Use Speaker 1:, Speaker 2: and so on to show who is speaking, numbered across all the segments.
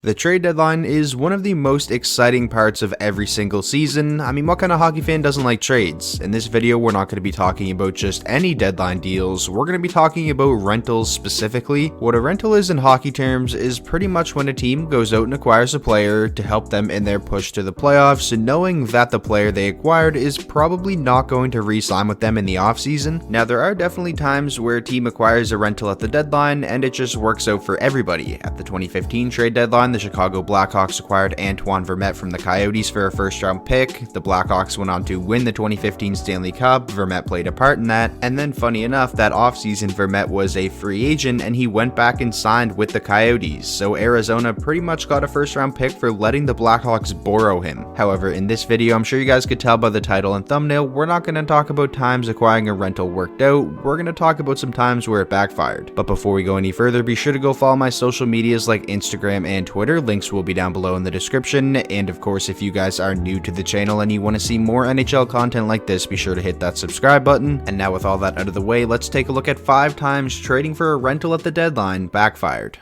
Speaker 1: The trade deadline is one of the most exciting parts of every single season. I mean, what kind of hockey fan doesn't like trades? In this video, we're not going to be talking about just any deadline deals. We're going to be talking about rentals specifically. What a rental is in hockey terms is pretty much when a team goes out and acquires a player to help them in their push to the playoffs, knowing that the player they acquired is probably not going to re-sign with them in the offseason. Now, there are definitely times where a team acquires a rental at the deadline and it just works out for everybody. At the 2015 trade deadline, the Chicago Blackhawks acquired Antoine Vermette from the Coyotes for a first-round pick. The Blackhawks went on to win the 2015 Stanley Cup. Vermette played a part in that. And then, funny enough, that offseason, Vermette was a free agent and he went back and signed with the Coyotes. So Arizona pretty much got a first-round pick for letting the Blackhawks borrow him. However, in this video, I'm sure you guys could tell by the title and thumbnail, we're not going to talk about times acquiring a rental worked out. We're going to talk about some times where it backfired. But before we go any further, be sure to go follow my social medias like Instagram and Twitter. Links will be down below in the description. And of course, if you guys are new to the channel and you want to see more NHL content like this, be sure to hit that subscribe button. And now with all that out of the way, let's take a look at 5 times trading for a rental at the deadline backfired.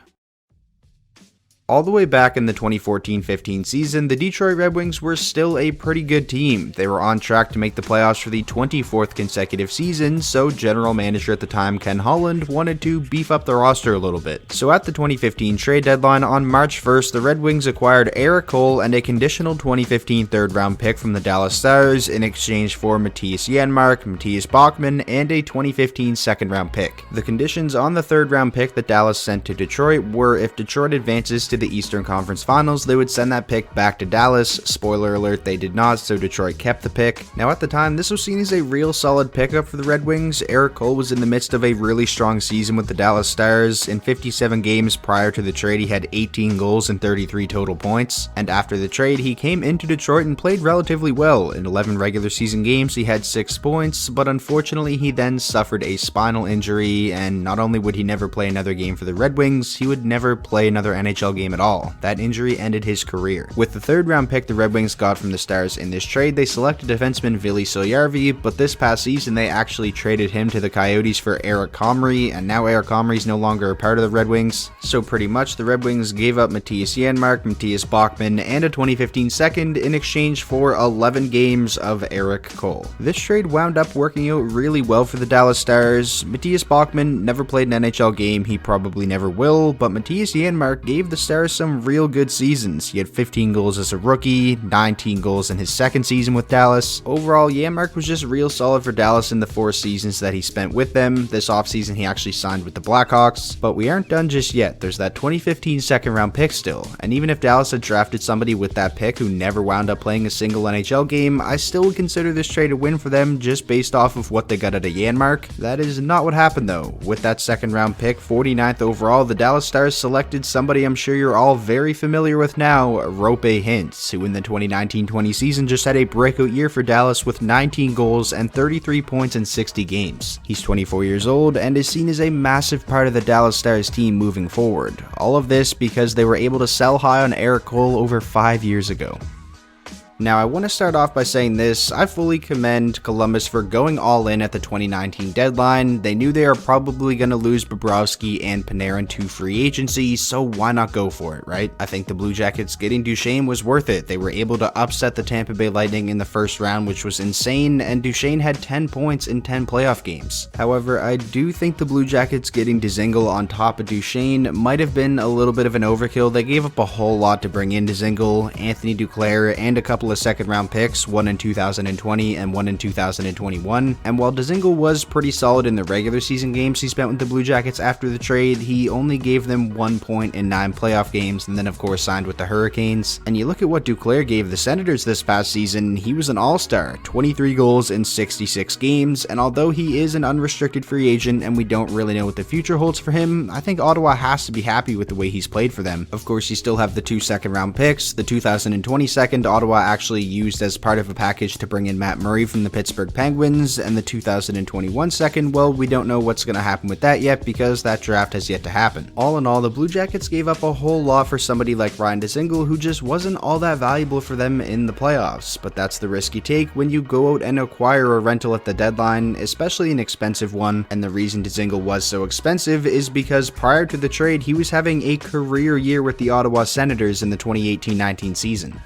Speaker 1: All the way back in the 2014-15 season, the Detroit Red Wings were still a pretty good team. They were on track to make the playoffs for the 24th consecutive season, so general manager at the time Ken Holland wanted to beef up the roster a little bit. So at the 2015 trade deadline on March 1st, the Red Wings acquired Erik Cole and a conditional 2015 third round pick from the Dallas Stars in exchange for Mattias Janmark, Mattias Bachman, and a 2015 second round pick. The conditions on the third round pick that Dallas sent to Detroit were if Detroit advances to the Eastern Conference Finals, they would send that pick back to Dallas. Spoiler alert, they did not, so Detroit kept the pick. Now at the time, this was seen as a real solid pickup for the Red Wings. Erik Cole was in the midst of a really strong season with the Dallas Stars. In 57 games prior to the trade, he had 18 goals and 33 total points. And after the trade, he came into Detroit and played relatively well. In 11 regular season games, he had 6 points, but unfortunately, he then suffered a spinal injury, and not only would he never play another game for the Red Wings, he would never play another NHL game at all. That injury ended his career. With the third round pick the Red Wings got from the Stars in this trade, they selected defenseman Ville Soljärvi, but this past season they actually traded him to the Coyotes for Eric Comrie, and now Eric Comrie is no longer a part of the Red Wings. So pretty much the Red Wings gave up Mattias Janmark, Mattias Bachman, and a 2015 second in exchange for 11 games of Erik Cole. This trade wound up working out really well for the Dallas Stars. Mattias Bachman never played an NHL game, he probably never will, but Mattias Janmark gave the Stars some real good seasons. He had 15 goals as a rookie, 19 goals in his second season with Dallas. Overall, Janmark was just real solid for Dallas in the 4 seasons that he spent with them. This offseason, he actually signed with the Blackhawks, but we aren't done just yet. There's that 2015 second round pick still, and even if Dallas had drafted somebody with that pick who never wound up playing a single NHL game, I still would consider this trade a win for them just based off of what they got out of Janmark. That is not what happened though. With that second round pick, 49th overall, the Dallas Stars selected somebody I'm sure you're all very familiar with now, Roope Hintz, who in the 2019-20 season just had a breakout year for Dallas with 19 goals and 33 points in 60 games. He's 24 years old and is seen as a massive part of the Dallas Stars team moving forward. All of this because they were able to sell high on Erik Cole over 5 years ago. Now, I want to start off by saying this, I fully commend Columbus for going all in at the 2019 deadline. They knew they are probably going to lose Bobrovsky and Panarin to free agency, so why not go for it, right? I think the Blue Jackets getting Duchesne was worth it. They were able to upset the Tampa Bay Lightning in the first round, which was insane, and Duchesne had 10 points in 10 playoff games. However, I do think the Blue Jackets getting Dzingel on top of Duchesne might have been a little bit of an overkill. They gave up a whole lot to bring in Dzingel, Anthony Duclair, and a couple of second round picks, one in 2020 and one in 2021, and while Dzingel was pretty solid in the regular season games he spent with the Blue Jackets after the trade, he only gave them 1 point in 9 playoff games and then of course signed with the Hurricanes. And you look at what Duclair gave the Senators this past season, he was an all-star, 23 goals in 66 games, and although he is an unrestricted free agent and we don't really know what the future holds for him, I think Ottawa has to be happy with the way he's played for them. Of course, you still have the 2 second round picks, the 2020 second Ottawa actually used as part of a package to bring in Matt Murray from the Pittsburgh Penguins, and the 2021 second, well, we don't know what's going to happen with that yet because that draft has yet to happen. All in all, the Blue Jackets gave up a whole lot for somebody like Ryan Dzingel, who just wasn't all that valuable for them in the playoffs, but that's the risk you take when you go out and acquire a rental at the deadline, especially an expensive one. And the reason Dzingel was so expensive is because prior to the trade, he was having a career year with the Ottawa Senators in the 2018-19 season.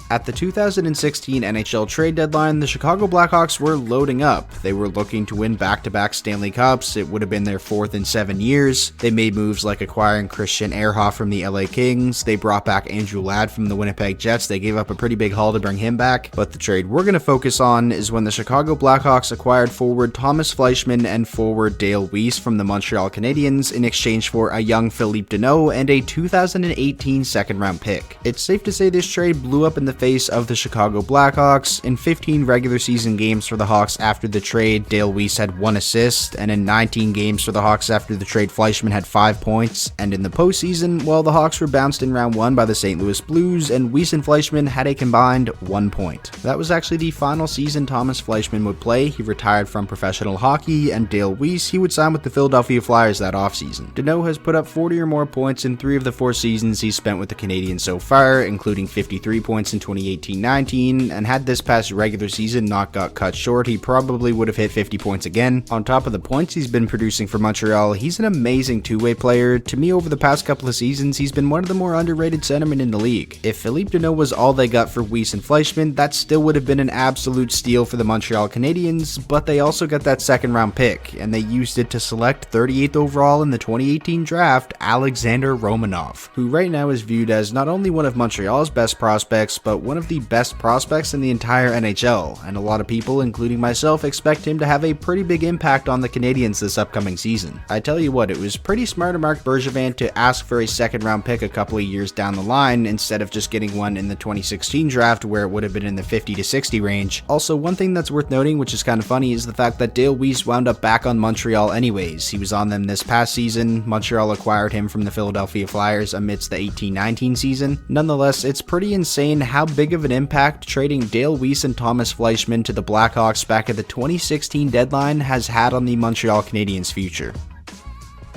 Speaker 1: At the 2016 NHL trade deadline, the Chicago Blackhawks were loading up. They were looking to win back-to-back Stanley Cups. It would have been their 4th in 7 years. They made moves like acquiring Christian Ehrhoff from the LA Kings. They brought back Andrew Ladd from the Winnipeg Jets. They gave up a pretty big haul to bring him back. But the trade we're going to focus on is when the Chicago Blackhawks acquired forward Thomas Fleischmann and forward Dale Weiss from the Montreal Canadiens in exchange for a young Philippe Deneau and a 2018 second-round pick. It's safe to say this trade blew up in the face of the Chicago Blackhawks. In 15 regular season games for the Hawks after the trade, Dale Weiss had 1 assist, and in 19 games for the Hawks after the trade, Fleischmann had 5 points. And in the postseason, well, the Hawks were bounced in round 1 by the St. Louis Blues, and Weiss and Fleischmann had a combined 1 point. That was actually the final season Thomas Fleischmann would play. He retired from professional hockey, and Dale Weiss, he would sign with the Philadelphia Flyers that offseason. Deneau has put up 40 or more points in 3 of the 4 seasons he's spent with the Canadiens so far, including 53 points in 2018-19, and had this past regular season not got cut short, he probably would have hit 50 points again. On top of the points he's been producing for Montreal, he's an amazing two-way player. To me, over the past couple of seasons, he's been one of the more underrated centermen in the league. If Philippe Deneau was all they got for Weiss and Fleischmann, that still would have been an absolute steal for the Montreal Canadiens, but they also got that second-round pick, and they used it to select 38th overall in the 2018 draft, Alexander Romanov, who right now is viewed as not only one of Montreal's best prospects, but one of the best prospects in the entire NHL, and a lot of people, including myself, expect him to have a pretty big impact on the Canadiens this upcoming season. I tell you what, it was pretty smart of Mark Bergevin to ask for a second-round pick a couple of years down the line instead of just getting one in the 2016 draft where it would have been in the 50 to 60 range. Also, one thing that's worth noting, which is kind of funny, is the fact that Dale Weiss wound up back on Montreal anyways. He was on them this past season. Montreal acquired him from the Philadelphia Flyers amidst the 18-19 season. Nonetheless, it's pretty insane how big of an impact trading Dale Weiss and Thomas Fleischmann to the Blackhawks back at the 2016 deadline has had on the Montreal Canadiens' future.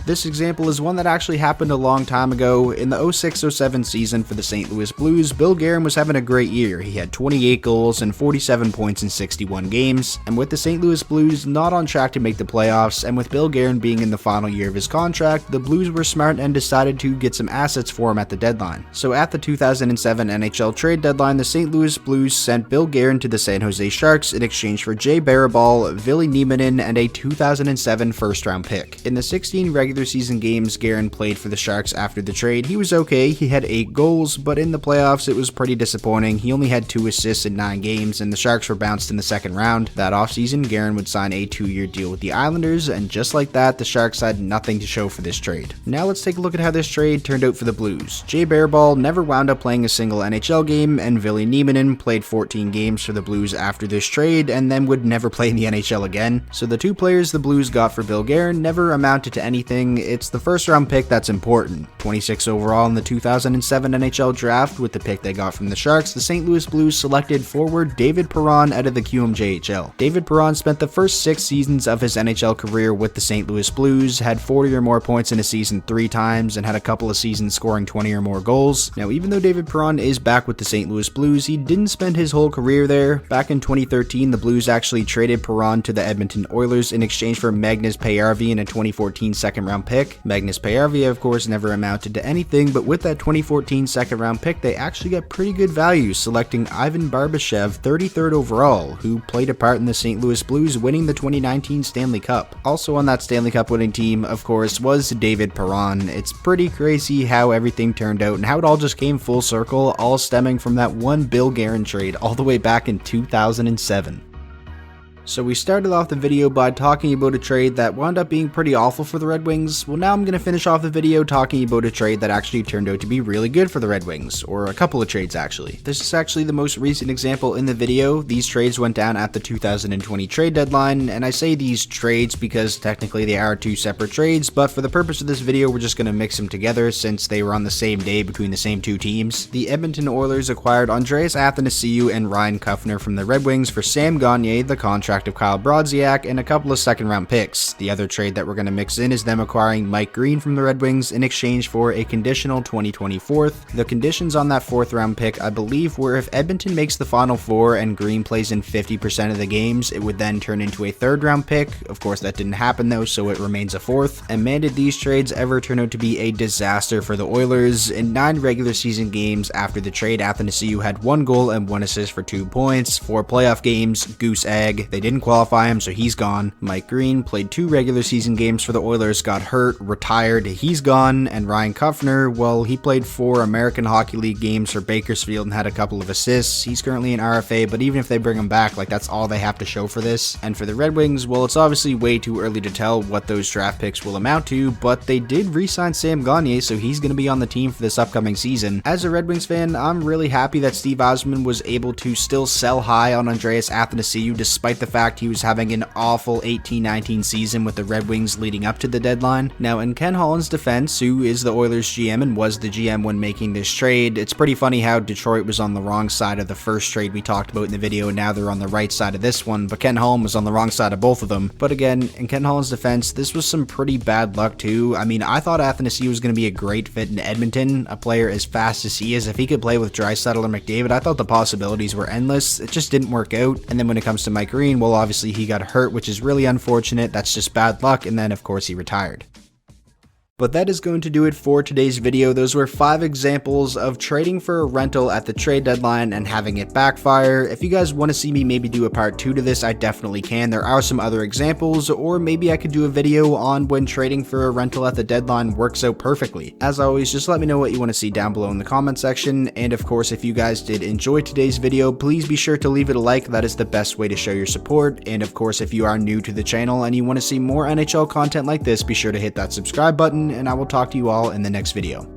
Speaker 1: This example is one that actually happened a long time ago. In the 06-07 season for the St. Louis Blues, Bill Guerin was having a great year. He had 28 goals and 47 points in 61 games, and with the St. Louis Blues not on track to make the playoffs, and with Bill Guerin being in the final year of his contract, the Blues were smart and decided to get some assets for him at the deadline. So at the 2007 NHL trade deadline, the St. Louis Blues sent Bill Guerin to the San Jose Sharks in exchange for Jay Barabal, Ville Nieminen, and a 2007 first-round pick. In the 16 regular season games Guerin played for the Sharks after the trade, he was okay. He had 8 goals, but in the playoffs it was pretty disappointing. He only had 2 assists in 9 games, and the Sharks were bounced in the second round. That offseason, Guerin would sign a 2-year deal with the Islanders, and just like that, the Sharks had nothing to show for this trade. Now let's take a look at how this trade turned out for the Blues. Jay Barabal never wound up playing a single NHL game, and Ville Nieminen played 14 games for the Blues after this trade, and then would never play in the NHL again. So the 2 players the Blues got for Bill Guerin never amounted to anything. It's the first round pick that's important. 26 overall in the 2007 NHL draft. With the pick they got from the Sharks, the St. Louis Blues selected forward David Perron out of the QMJHL. David Perron spent the first 6 seasons of his NHL career with the St. Louis Blues, had 40 or more points in a season 3 times, and had a couple of seasons scoring 20 or more goals. Now, even though David Perron is back with the St. Louis Blues, he didn't spend his whole career there. Back in 2013, the Blues actually traded Perron to the Edmonton Oilers in exchange for Magnus Paajarvi and a 2014 second round pick. Magnus Paajarvi, of course, never amounted to anything, but with that 2014 second round pick, they actually got pretty good value, selecting Ivan Barbashev 33rd overall, who played a part in the St. Louis Blues winning the 2019 Stanley Cup. Also on that Stanley Cup winning team, of course, was David Perron. It's pretty crazy how everything turned out and how it all just came full circle, all stemming from that one Bill Guerin trade all the way back in 2007. So we started off the video by talking about a trade that wound up being pretty awful for the Red Wings. Well, now I'm going to finish off the video talking about a trade that actually turned out to be really good for the Red Wings, or a couple of trades actually. This is actually the most recent example in the video. These trades went down at the 2020 trade deadline, and I say these trades because technically they are two separate trades, but for the purpose of this video we're just going to mix them together since they were on the same day between the same two teams. The Edmonton Oilers acquired Andreas Athanasiou and Ryan Kuffner from the Red Wings for Sam Gagner, the contract of Kyle Brodziak, and a couple of second round picks. The other trade that we're going to mix in is them acquiring Mike Green from the Red Wings in exchange for a conditional 2024th. The conditions on that 4th round pick, I believe, were if Edmonton makes the Final Four and Green plays in 50% of the games, it would then turn into a 3rd round pick. Of course that didn't happen though, so it remains a 4th. And man, did these trades ever turn out to be a disaster for the Oilers. In 9 regular season games after the trade, Athanasiou had 1 goal and 1 assist for 2 points. 4 playoff games, goose egg. They didn't qualify him, so he's gone. Mike Green played 2 regular season games for the Oilers, got hurt, retired, he's gone. And Ryan Kuffner, well, he played 4 American Hockey League games for Bakersfield and had a couple of assists. He's currently an RFA, but even if they bring him back, like, that's all they have to show for this. And for the Red Wings, well, it's obviously way too early to tell what those draft picks will amount to, but they did re-sign Sam Gagner, so he's going to be on the team for this upcoming season. As a Red Wings fan, I'm really happy that Steve Yzerman was able to still sell high on Andreas Athanasiou despite the fact he was having an awful 18-19 season with the Red Wings leading up to the deadline. Now, in Ken Holland's defense, who is the Oilers GM and was the GM when making this trade, it's pretty funny how Detroit was on the wrong side of the first trade we talked about in the video, and now they're on the right side of this one, but Ken Holland was on the wrong side of both of them. But again, in Ken Holland's defense, this was some pretty bad luck too. I mean, I thought Athanasiou was going to be a great fit in Edmonton, a player as fast as he is. If he could play with Draisaitl or McDavid, I thought the possibilities were endless. It just didn't work out. And then when it comes to Mike Green, well, obviously he got hurt, which is really unfortunate. That's just bad luck. And then of course he retired. But that is going to do it for today's video. Those were 5 examples of trading for a rental at the trade deadline and having it backfire. If you guys want to see me maybe do a part 2 to this, I definitely can. There are some other examples, or maybe I could do a video on when trading for a rental at the deadline works out perfectly. As always, just let me know what you want to see down below in the comment section. And of course, if you guys did enjoy today's video, please be sure to leave it a like. That is the best way to show your support. And of course, if you are new to the channel and you want to see more NHL content like this, be sure to hit that subscribe button, and I will talk to you all in the next video.